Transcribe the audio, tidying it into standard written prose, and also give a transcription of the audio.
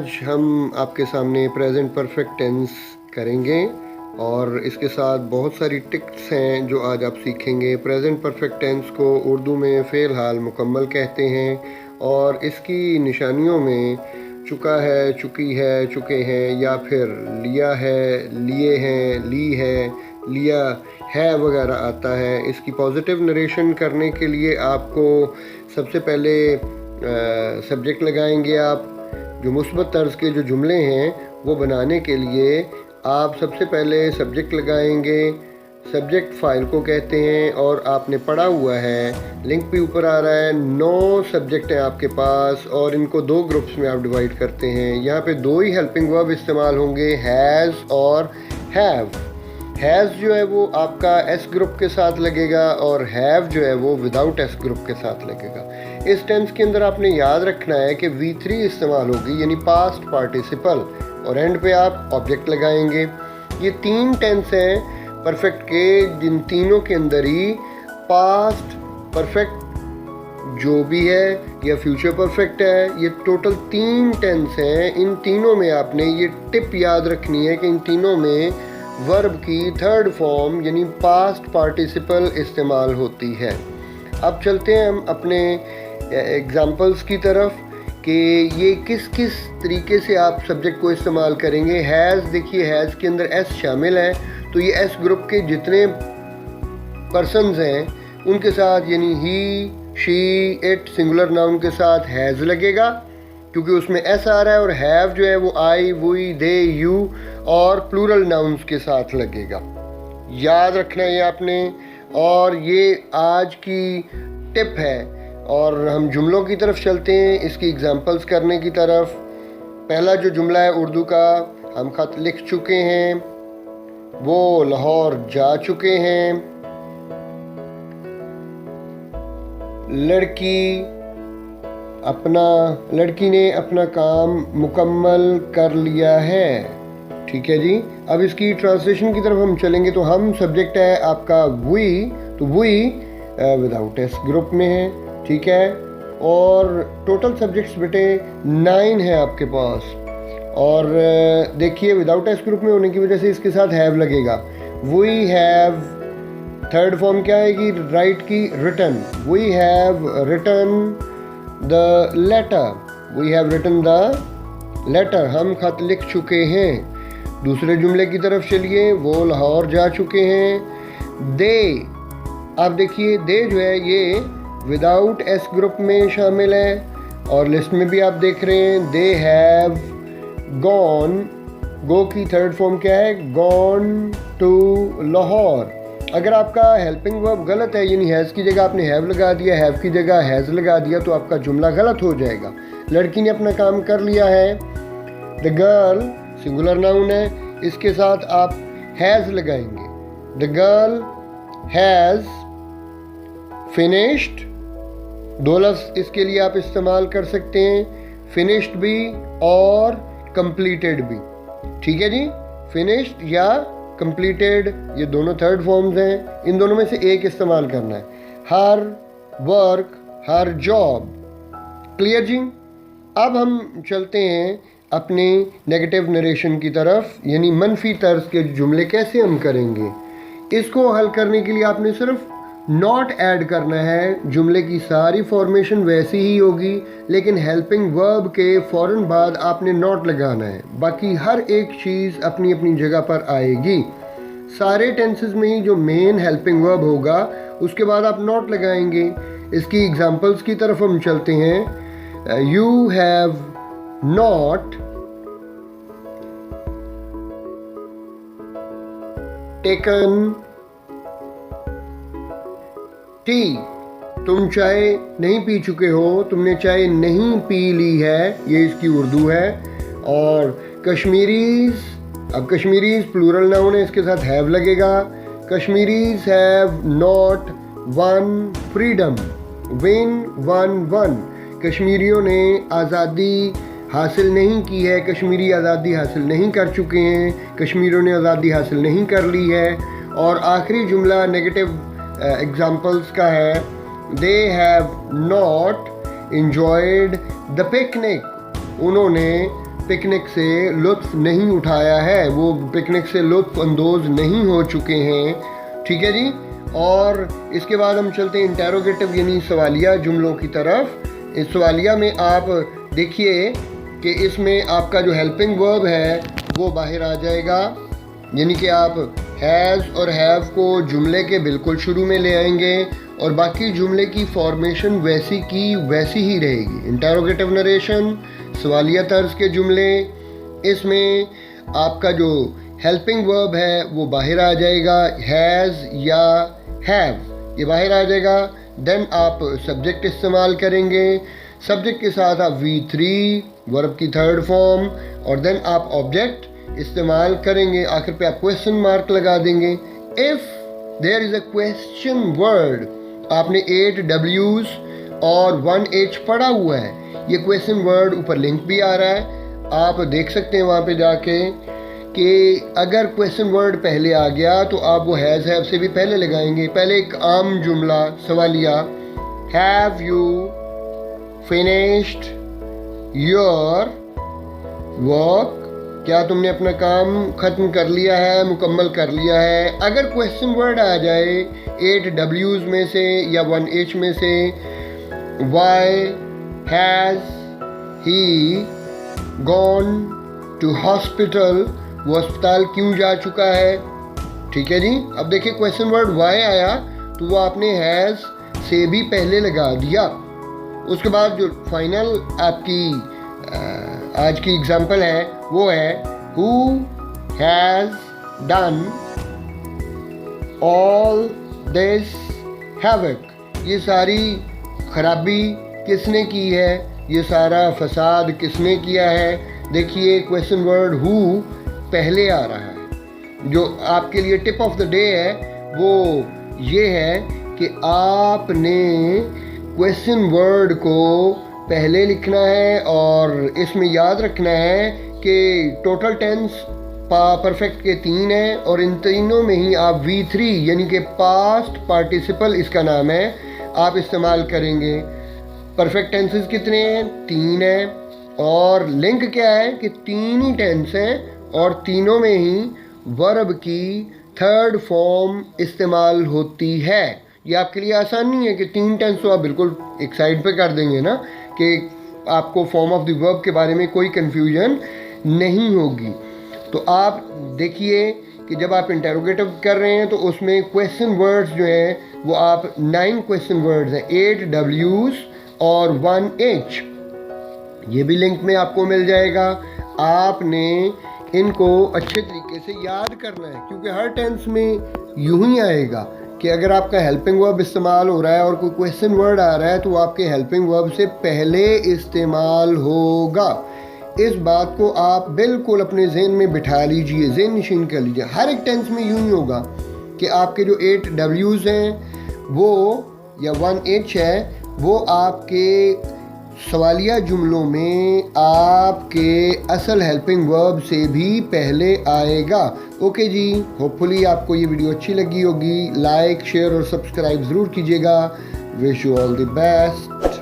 आज हम आपके सामने प्रेजेंट परफेक्ट टेंस करेंगे और इसके साथ बहुत सारी टिक्स हैं जो आज आप सीखेंगे। प्रेजेंट परफेक्ट टेंस को उर्दू में फ़ेल हाल मुकम्मल कहते हैं और इसकी निशानियों में चुका है, चुकी है, चुके हैं या फिर लिया है, लिए हैं, ली है, लिया है वगैरह आता है। इसकी पॉजिटिव नरेशन करने के लिए आपको सबसे पहले सब्जेक्ट लगाएंगे। आप जो मुस्बत तर्ज के जो जुमले हैं वो बनाने के लिए आप सबसे पहले सब्जेक्ट लगाएंगे। सब्जेक्ट फ़ाइल को कहते हैं और आपने पढ़ा हुआ है, लिंक भी ऊपर आ रहा है। 9 सब्जेक्ट हैं आपके पास और इनको 2 ग्रुप्स में आप डिवाइड करते हैं। यहाँ पे 2 ही हेल्पिंग वर्ब इस्तेमाल होंगे, हैज़ और हैव। हैज़ जो है वो आपका एस ग्रुप के साथ लगेगा और हैव जो है वो विदाउट एस ग्रुप के साथ लगेगा। इस टेंस के अंदर आपने याद रखना है कि V3 इस्तेमाल होगी यानी पास्ट पार्टिसिपल और एंड पे आप ऑब्जेक्ट लगाएंगे। ये 3 टेंस हैं परफेक्ट के जिन तीनों के अंदर ही पास्ट परफेक्ट जो भी है या फ्यूचर परफेक्ट है, ये टोटल 3 टेंस हैं। इन तीनों में आपने ये टिप याद रखनी है कि इन तीनों में वर्ब की थर्ड फॉर्म यानी पास्ट पार्टिसिपल इस्तेमाल होती है। अब चलते हैं हम अपने एग्जाम्पल्स की तरफ कि ये किस किस तरीके से आप सब्जेक्ट को इस्तेमाल करेंगे। हैज़, देखिए हैज़ के अंदर एस शामिल है तो ये एस ग्रुप के जितने पर्सन्स हैं उनके साथ यानी ही, शी, इट सिंगुलर नाउन के साथ हैज़ लगेगा क्योंकि उसमें एस आ रहा है। और हैव जो है वो आई, वी, दे, यू और प्लूरल नाउन्स के साथ लगेगा। याद रखना है आपने। और ये आज की टिप है और हम जुमलों की तरफ चलते हैं, इसकी एग्जांपल्स करने की तरफ। पहला जो जुमला है उर्दू का, हम खत लिख चुके हैं, वो लाहौर जा चुके हैं। लड़की ने अपना काम मुकम्मल कर लिया है। ठीक है जी। अब इसकी ट्रांसलेशन की तरफ हम चलेंगे तो हम सब्जेक्ट है आपका वी, तो वी विदाउट एस ग्रुप में है। ठीक है। और टोटल सब्जेक्ट्स बेटे 9 है आपके पास और देखिए विदाउट एस ग्रुप में होने की वजह से इसके साथ हैव लगेगा। वी हैव, थर्ड फॉर्म क्या आएगी राइट की, written. We have written the letter, we have written the letter, हम खत लिख चुके हैं। दूसरे जुमले की तरफ चलिए, वो लाहौर जा चुके हैं। दे, आप देखिए दे जो है ये विदाउट एस ग्रुप में शामिल है और लिस्ट में भी आप देख रहे हैं दे हैव गॉन, गो की थर्ड फॉर्म क्या है, गॉन टू लाहौर। अगर आपका हेल्पिंग वर्ब गलत है यानी हैज़ की जगह आपने हैव लगा दिया, हैव की जगह हैज़ लगा दिया तो आपका जुमला गलत हो जाएगा। लड़की ने अपना काम कर लिया है, द गर्ल सिंगुलर नाउन है, इसके साथ आप हैज़ लगाएंगे। द गर्ल हैज़ फिनिश्ड, 2 लफ्ज़ इसके लिए आप इस्तेमाल कर सकते हैं, फिनिश्ड भी और कंप्लीटेड भी। ठीक है जी। फिनिश्ड या कंप्लीटेड ये दोनों थर्ड फॉर्म्स हैं, इन दोनों में से एक इस्तेमाल करना है। हर वर्क, हर जॉब। क्लियर जी। अब हम चलते हैं अपने नेगेटिव नरेशन की तरफ यानी मनफी तर्ज के जुमले कैसे हम करेंगे। इसको हल करने के लिए आपने सिर्फ नॉट ऐड करना है। जुमले की सारी फॉर्मेशन वैसी ही होगी लेकिन हेल्पिंग वर्ब के फ़ौरन बाद आपने नॉट लगाना है। बाकी हर एक चीज़ अपनी अपनी जगह पर आएगी। सारे टेंसेस में ही जो मेन हेल्पिंग वर्ब होगा उसके बाद आप नॉट लगाएंगे। इसकी एग्जांपल्स की तरफ हम चलते हैं। You have not taken T, तुम चाय नहीं पी चुके हो, तुमने चाय नहीं पी ली है, ये इसकी उर्दू है। और कश्मीरीज, अब कश्मीरीज प्लूरल नाउन है, इसके साथ हैव लगेगा। Kashmiris have not one freedom, win one. कश्मीरियों ने आज़ादी हासिल नहीं की है, कश्मीरी आज़ादी हासिल नहीं कर चुके हैं, कश्मीरियों ने आज़ादी हासिल नहीं कर ली है। और आखिरी जुमला नेगेटिव एग्जाम्पल्स का है, they have not enjoyed the picnic, उन्होंने पिकनिक से लुत्फ़ नहीं उठाया है, वो पिकनिक से लुत्फ़ अंदोज़ नहीं हो चुके हैं। ठीक है जी। और इसके बाद हम चलते हैं इंटेरोगेटिव यानी सवालिया जुमलों की तरफ। इस सवालिया में आप देखिए कि इसमें आपका जो हेल्पिंग वर्ब है वो बाहर आ जाएगा, यानी कि आप हैज़ और हैव को जुमले के बिल्कुल शुरू में ले आएंगे और बाकी जुमले की फॉर्मेशन वैसी की वैसी ही रहेगी। इंटेरोगेटिव नरेशन, सवालिया तर्ज के जुमले, इसमें आपका जो हेल्पिंग वर्ब है वो बाहर आ जाएगा, हैज़ या हैव, ये बाहर आ जाएगा। देन आप सब्जेक्ट इस्तेमाल करेंगे, सब्जेक्ट के साथ आप V3 वर्ब की थर्ड फॉर्म और देन आप ऑब्जेक्ट इस्तेमाल करेंगे। आखिर पे आप क्वेश्चन मार्क लगा देंगे। If there is a question word, आपने 8 W's और 1 H पढ़ा हुआ है, ये क्वेश्चन वर्ड ऊपर लिंक भी आ रहा है, आप देख सकते हैं वहाँ पे जाके कि अगर क्वेश्चन वर्ड पहले आ गया तो आप वो हैज़ हैव से भी पहले लगाएंगे। पहले एक आम जुमला सवालिया, have you finished your work, क्या तुमने अपना काम ख़त्म कर लिया है, मुकम्मल कर लिया है। अगर क्वेश्चन वर्ड आ जाए 8 W's में से या 1 H में से, why has he gone to hospital, वो अस्पताल क्यों जा चुका है। ठीक है जी। अब देखिए क्वेश्चन वर्ड वाई आया तो वो आपने हैज़ से भी पहले लगा दिया। उसके बाद जो फाइनल आपकी आज की एग्जाम्पल है वो है who has done all this havoc, ये सारी खराबी किसने की है, ये सारा फसाद किसने किया है। देखिए क्वेश्चन वर्ड हु पहले आ रहा है। जो आपके लिए टिप ऑफ द डे है वो ये है कि आपने क्वेश्चन वर्ड को पहले लिखना है और इसमें याद रखना है कि टोटल टेंस परफेक्ट के 3 हैं और इन तीनों में ही आप V3 यानी कि पास्ट पार्टिसिपल इसका नाम है, आप इस्तेमाल करेंगे। परफेक्ट टेंसेस कितने हैं? 3 हैं और लिंक क्या है कि 3 ही टेंस हैं और तीनों में ही वर्ब की थर्ड फॉर्म इस्तेमाल होती है। ये आपके लिए आसान नहीं है कि 3 टेंस तो आप बिल्कुल एक साइड पे कर देंगे ना, कि आपको फॉर्म ऑफ द वर्ब के बारे में कोई कन्फ्यूजन नहीं होगी। तो आप देखिए कि जब आप इंटेरोगेटिव कर रहे हैं तो उसमें क्वेश्चन वर्ड्स जो हैं वो आप 9 क्वेश्चन वर्ड्स हैं, 8 W's और 1 H, ये भी लिंक में आपको मिल जाएगा। आपने इनको अच्छे तरीके से याद करना है क्योंकि हर टेंस में यूं ही आएगा कि अगर आपका हेल्पिंग वर्ब इस्तेमाल हो रहा है और कोई क्वेश्चन वर्ड आ रहा है तो आपके हेल्पिंग वर्ब से पहले इस्तेमाल होगा। इस बात को आप बिल्कुल अपने जहन में बिठा लीजिए, जहन नशीन कर लीजिए। हर एक टेंस में यूं ही होगा कि आपके जो 8 W's हैं वो या 1 H है वो आपके सवालिया जुमलों में आपके असल हेल्पिंग वर्ब से भी पहले आएगा। ओके जी, होपफुली आपको ये वीडियो अच्छी लगी होगी। लाइक, शेयर और सब्सक्राइब ज़रूर कीजिएगा। Wish you all the best.